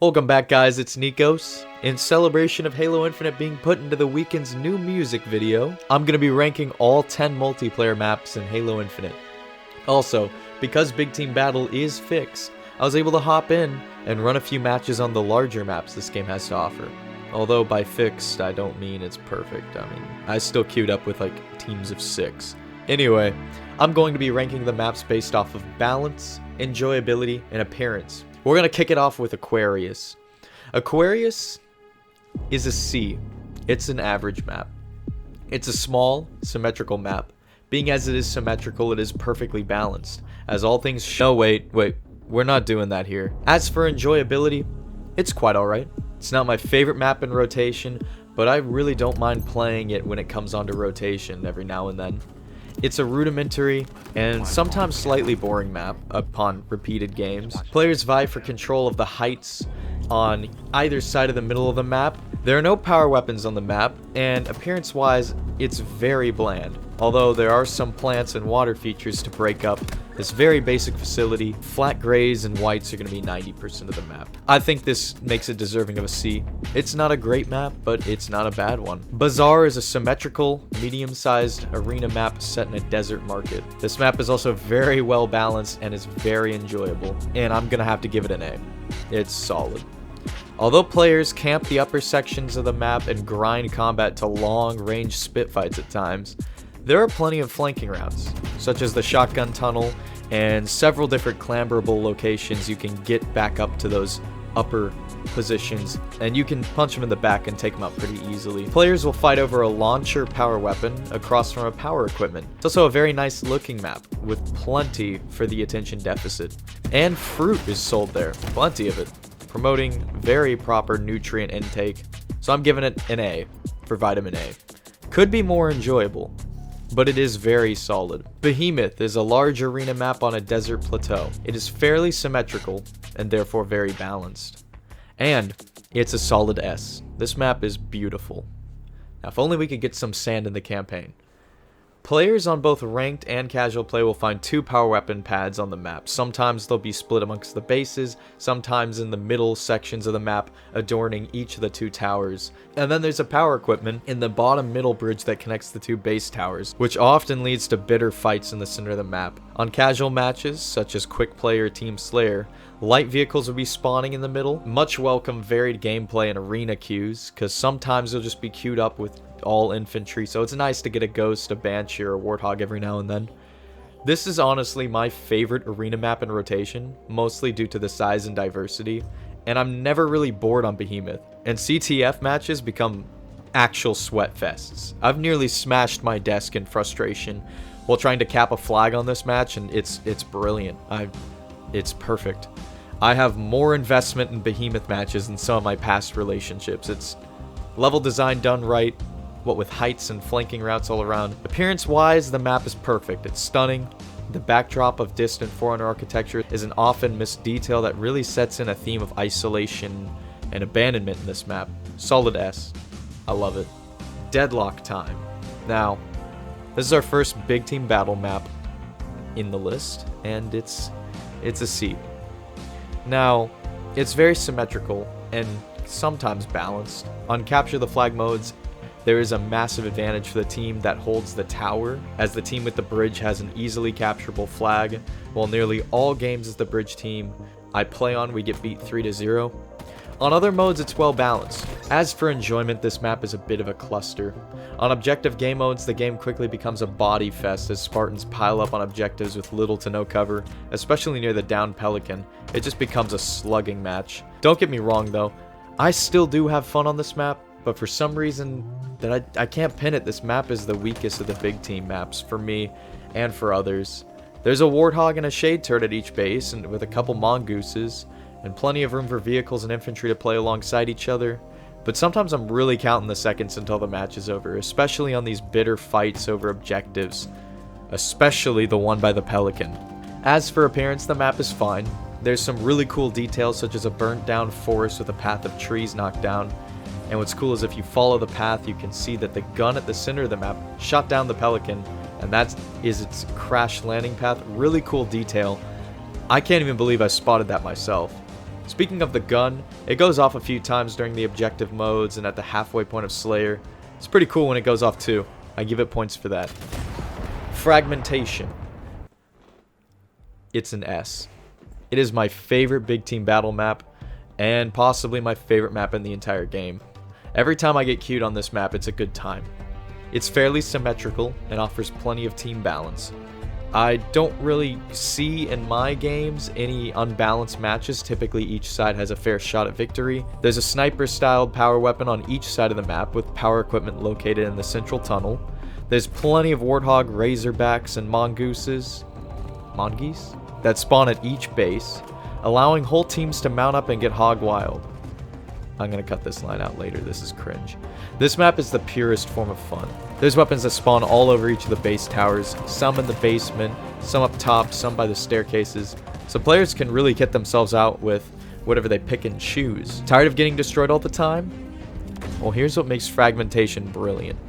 Welcome back, guys, it's Nikos. In celebration of Halo Infinite being put into the weekend's new music video, I'm going to be ranking all 10 multiplayer maps in Halo Infinite. Also, because Big Team Battle is fixed, I was able to hop in and run a few matches on the larger maps this game has to offer. Although by fixed, I don't mean it's perfect. I mean, I still queued up with like teams of 6. Anyway, I'm going to be ranking the maps based off of balance, enjoyability, and appearance. We're going to kick it off with Aquarius. Aquarius is a C. It's an average map. It's a small, symmetrical map. Being as it is symmetrical, it is perfectly balanced. As all things show. Wait, we're not doing that here. As for enjoyability, it's quite alright. It's not my favorite map in rotation, but I really don't mind playing it when it comes onto rotation every now and then. It's a rudimentary and sometimes slightly boring map upon repeated games. Players vie for control of the heights on either side of the middle of the map. There are no power weapons on the map, and appearance-wise, it's very bland. Although there are some plants and water features to break up this very basic facility, flat grays and whites are going to be 90% of the map. I think this makes it deserving of a C. It's not a great map, but it's not a bad one. Bazaar is a symmetrical, medium-sized arena map set in a desert market. This map is also very well balanced and is very enjoyable, and I'm going to have to give it an A. It's solid. Although players camp the upper sections of the map and grind combat to long-range spitfights at times, there are plenty of flanking routes, such as the shotgun tunnel and several different clamberable locations you can get back up to those upper positions, and you can punch them in the back and take them out pretty easily. Players will fight over a launcher power weapon across from a power equipment. It's also a very nice looking map, with plenty for the attention deficit. And fruit is sold there, plenty of it, promoting very proper nutrient intake, so I'm giving it an A for vitamin A. Could be more enjoyable, but it is very solid. Behemoth is a large arena map on a desert plateau. It is fairly symmetrical and therefore very balanced. And it's a solid S. This map is beautiful. Now, if only we could get some sand in the campaign. Players on both ranked and casual play will find 2 power weapon pads on the map. Sometimes they'll be split amongst the bases, sometimes in the middle sections of the map, adorning each of the 2 towers. And then there's a power equipment in the bottom middle bridge that connects the 2 base towers, which often leads to bitter fights in the center of the map. On casual matches, such as Quick Play or Team Slayer, light vehicles will be spawning in the middle. Much welcome varied gameplay and arena queues, because sometimes you'll just be queued up with all infantry, so it's nice to get a ghost, a banshee, or a warthog every now and then. This is honestly my favorite arena map in rotation, mostly due to the size and diversity, and I'm never really bored on Behemoth. And CTF matches become actual sweat fests. I've nearly smashed my desk in frustration while trying to cap a flag on this match, and it's brilliant. It's perfect. I have more investment in Behemoth matches than some of my past relationships. It's level design done right, what with heights and flanking routes all around. Appearance-wise, the map is perfect. It's stunning. The backdrop of distant Forerunner architecture is an often missed detail that really sets in a theme of isolation and abandonment in this map. Solid S. I love it. Deadlock time. Now, this is our first Big Team Battle map in the list, and it's a C. Now, it's very symmetrical and sometimes balanced. On Capture the Flag modes, there is a massive advantage for the team that holds the tower, as the team with the bridge has an easily capturable flag, while nearly all games as the bridge team I play on, we get beat 3-0. On other modes, it's well balanced. As for enjoyment, this map is a bit of a cluster. On objective game modes, the game quickly becomes a body fest as Spartans pile up on objectives with little to no cover, especially near the downed Pelican. It just becomes a slugging match. Don't get me wrong though, I still do have fun on this map, but for some reason that I can't pin it, this map is the weakest of the big team maps for me and for others. There's a warthog and a shade turret at each base, and with a couple mongooses, and plenty of room for vehicles and infantry to play alongside each other. But sometimes I'm really counting the seconds until the match is over, especially on these bitter fights over objectives, especially the one by the Pelican. As for appearance, the map is fine. There's some really cool details, such as a burnt down forest with a path of trees knocked down. And what's cool is if you follow the path, you can see that the gun at the center of the map shot down the Pelican, and that is its crash landing path. Really cool detail. I can't even believe I spotted that myself. Speaking of the gun, it goes off a few times during the objective modes and at the halfway point of Slayer. It's pretty cool when it goes off too. I give it points for that. Fragmentation. It's an S. It is my favorite big team battle map, and possibly my favorite map in the entire game. Every time I get queued on this map, it's a good time. It's fairly symmetrical and offers plenty of team balance. I don't really see in my games any unbalanced matches. Typically each side has a fair shot at victory. There's a sniper styled power weapon on each side of the map with power equipment located in the central tunnel. There's plenty of Warthog, Razorbacks, and Mongooses that spawn at each base, allowing whole teams to mount up and get hog wild. I'm gonna cut this line out later, this is cringe. This map is the purest form of fun. There's weapons that spawn all over each of the base towers, some in the basement, some up top, some by the staircases, so players can really get themselves out with whatever they pick and choose. Tired of getting destroyed all the time? Well, here's what makes Fragmentation brilliant.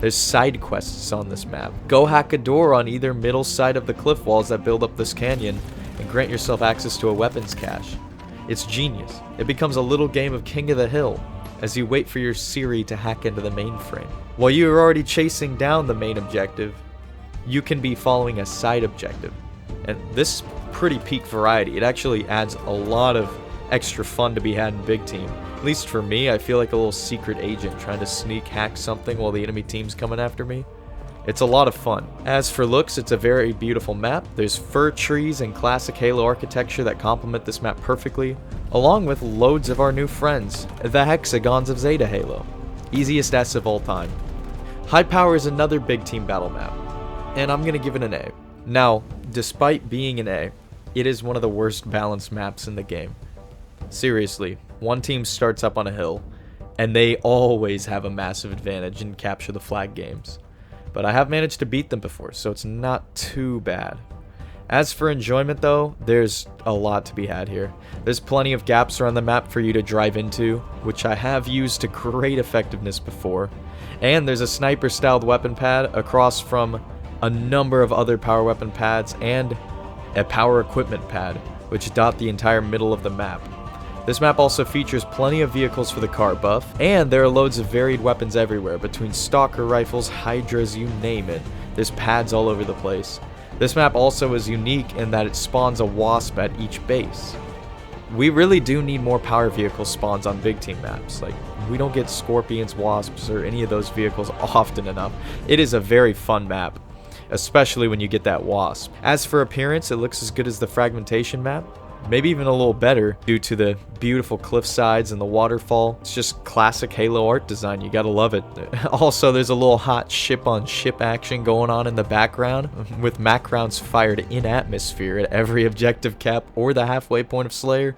There's side quests on this map. Go hack a door on either middle side of the cliff walls that build up this canyon and grant yourself access to a weapons cache. It's genius. It becomes a little game of King of the Hill as you wait for your Siri to hack into the mainframe. While you are already chasing down the main objective, you can be following a side objective. And this is pretty peak variety. It actually adds a lot of extra fun to be had in big team. At least for me, I feel like a little secret agent trying to sneak hack something while the enemy team's coming after me. It's a lot of fun. As for looks, it's a very beautiful map. There's fir trees and classic Halo architecture that complement this map perfectly, along with loads of our new friends, the hexagons of Zeta Halo. Easiest S of all time. Highpower is another big team battle map, and I'm gonna give it an A. Now, despite being an A, it is one of the worst balanced maps in the game. Seriously, one team starts up on a hill, and they always have a massive advantage in capture the flag games. But I have managed to beat them before, so it's not too bad. As for enjoyment though, there's a lot to be had here. There's plenty of gaps around the map for you to drive into, which I have used to great effectiveness before. And there's a sniper styled weapon pad across from a number of other power weapon pads and a power equipment pad, which dot the entire middle of the map. This map also features plenty of vehicles for the car buff, and there are loads of varied weapons everywhere, between stalker rifles, hydras, you name it. There's pads all over the place. This map also is unique in that it spawns a wasp at each base. We really do need more power vehicle spawns on big team maps. Like, we don't get scorpions, wasps, or any of those vehicles often enough. It is a very fun map, especially when you get that wasp. As for appearance, it looks as good as the Fragmentation map. Maybe even a little better due to the beautiful cliff sides and the waterfall. It's just classic Halo art design, you gotta love it. Also, there's a little hot ship on ship action going on in the background with Mac rounds fired in atmosphere at every objective cap or the halfway point of Slayer.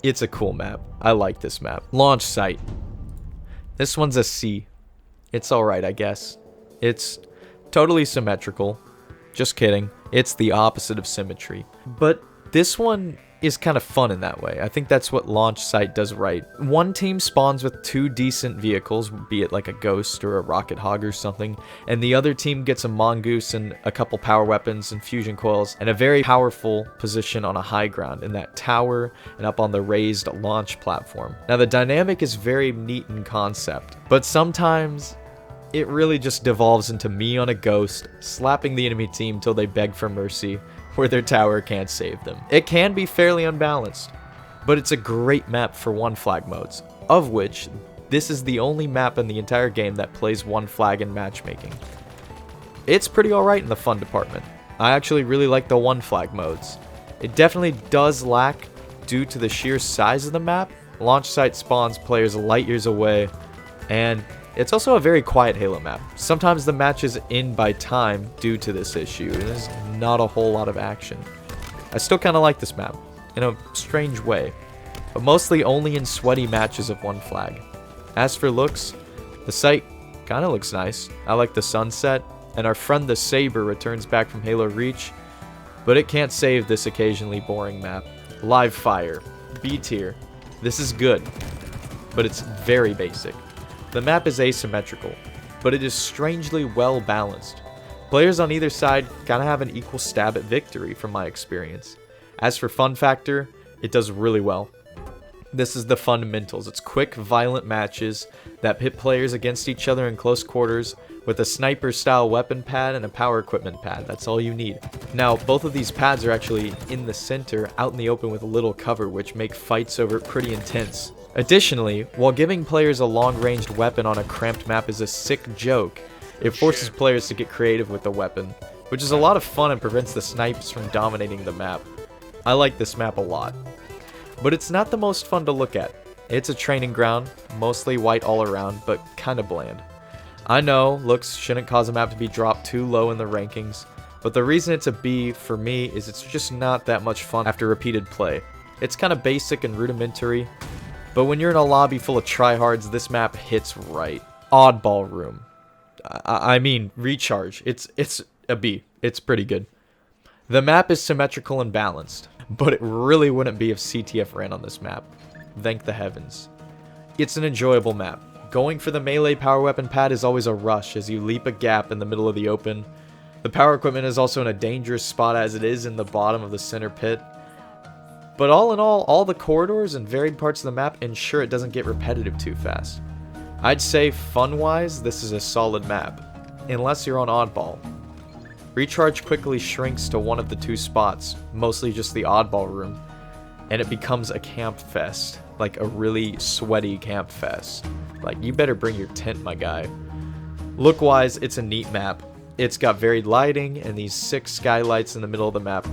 It's a cool map. I like this map. Launch site. This one's a C. It's alright, I guess. It's totally symmetrical. Just kidding. It's the opposite of symmetry. But this one is kind of fun in that way. I think that's what launch site does right. One team spawns with two decent vehicles, be it like a ghost or a rocket hog or something, and the other team gets a mongoose and a couple power weapons and fusion coils and a very powerful position on a high ground in that tower and up on the raised launch platform. Now the dynamic is very neat in concept, but sometimes it really just devolves into me on a ghost, slapping the enemy team till they beg for mercy, where their tower can't save them. It can be fairly unbalanced, but it's a great map for one flag modes, of which this is the only map in the entire game that plays one flag in matchmaking. It's pretty alright in the fun department. I actually really like the one flag modes. It definitely does lack due to the sheer size of the map. Launch site spawns players light years away, and it's also a very quiet Halo map. Sometimes the matches end by time due to this issue, and there's not a whole lot of action. I still kind of like this map, in a strange way, but mostly only in sweaty matches of one flag. As for looks, the site kind of looks nice. I like the sunset, and our friend the Saber returns back from Halo Reach, but it can't save this occasionally boring map. Live fire, B tier. This is good, but it's very basic. The map is asymmetrical, but it is strangely well balanced. Players on either side kinda have an equal stab at victory from my experience. As for fun factor, it does really well. This is the fundamentals. It's quick, violent matches that pit players against each other in close quarters with a sniper-style weapon pad and a power equipment pad. That's all you need. Now, both of these pads are actually in the center, out in the open with a little cover, which make fights over it pretty intense. Additionally, while giving players a long-ranged weapon on a cramped map is a sick joke, it forces players to get creative with the weapon, which is a lot of fun and prevents the snipes from dominating the map. I like this map a lot. But it's not the most fun to look at. It's a training ground, mostly white all around, but kinda bland. I know, looks shouldn't cause a map to be dropped too low in the rankings, but the reason it's a B for me is it's just not that much fun after repeated play. It's kinda basic and rudimentary, but when you're in a lobby full of tryhards, this map hits right. Oddball Room. I mean, Recharge. It's a B. It's pretty good. The map is symmetrical and balanced, but it really wouldn't be if CTF ran on this map. Thank the heavens. It's an enjoyable map. Going for the melee power weapon pad is always a rush as you leap a gap in the middle of the open. The power equipment is also in a dangerous spot as it is in the bottom of the center pit. But all in all the corridors and varied parts of the map ensure it doesn't get repetitive too fast. I'd say fun-wise, this is a solid map, unless you're on Oddball. Recharge quickly shrinks to one of the two spots, mostly just the Oddball Room, and it becomes a camp fest, like a really sweaty camp fest. Like, you better bring your tent, my guy. Look-wise, it's a neat map. It's got varied lighting and these 6 skylights in the middle of the map.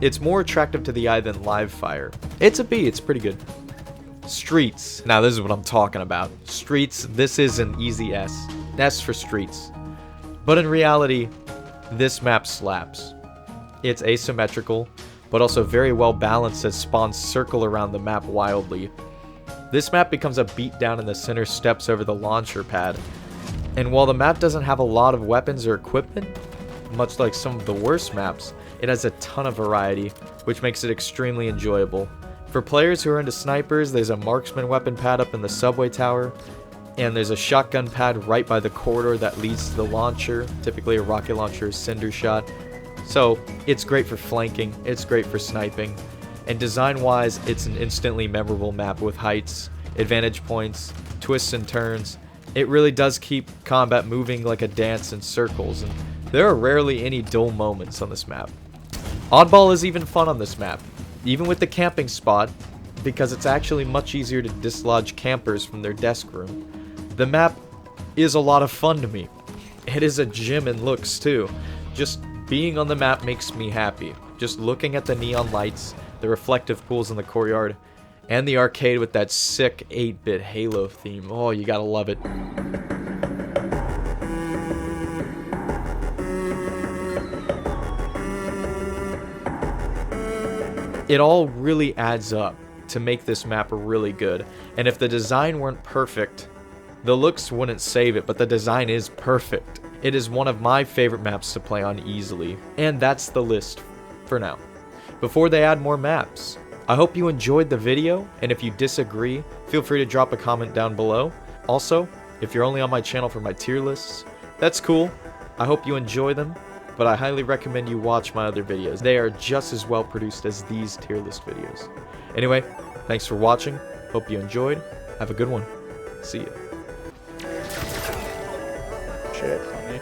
It's more attractive to the eye than Live Fire. It's a B, it's pretty good. Streets. Now this is what I'm talking about. Streets, this is an easy S. S for Streets. But in reality, this map slaps. It's asymmetrical, but also very well balanced as spawns circle around the map wildly. This map becomes a beatdown in the center steps over the launcher pad. And while the map doesn't have a lot of weapons or equipment, much like some of the worst maps, it has a ton of variety, which makes it extremely enjoyable. For players who are into snipers, there's a marksman weapon pad up in the subway tower, and there's a shotgun pad right by the corridor that leads to the launcher, typically a rocket launcher or cinder shot. So it's great for flanking, it's great for sniping, and design-wise, it's an instantly memorable map with heights, advantage points, twists and turns. It really does keep combat moving like a dance in circles, and there are rarely any dull moments on this map. Oddball is even fun on this map, even with the camping spot, because it's actually much easier to dislodge campers from their desk room. The map is a lot of fun to me. It is a gym in looks too. Just being on the map makes me happy. Just looking at the neon lights, the reflective pools in the courtyard, and the arcade with that sick 8-bit Halo theme. Oh, you gotta love it. It all really adds up to make this map really good. And if the design weren't perfect, the looks wouldn't save it, but the design is perfect. It is one of my favorite maps to play on easily. And that's the list for now, before they add more maps. I hope you enjoyed the video, and if you disagree, feel free to drop a comment down below. Also, if you're only on my channel for my tier lists, that's cool. I hope you enjoy them, but I highly recommend you watch my other videos. They are just as well produced as these tier list videos. Anyway, thanks for watching. Hope you enjoyed. Have a good one. See ya. Shit, funny.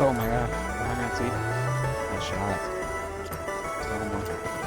Oh my god, behind that seat. Nice shot. There's another one.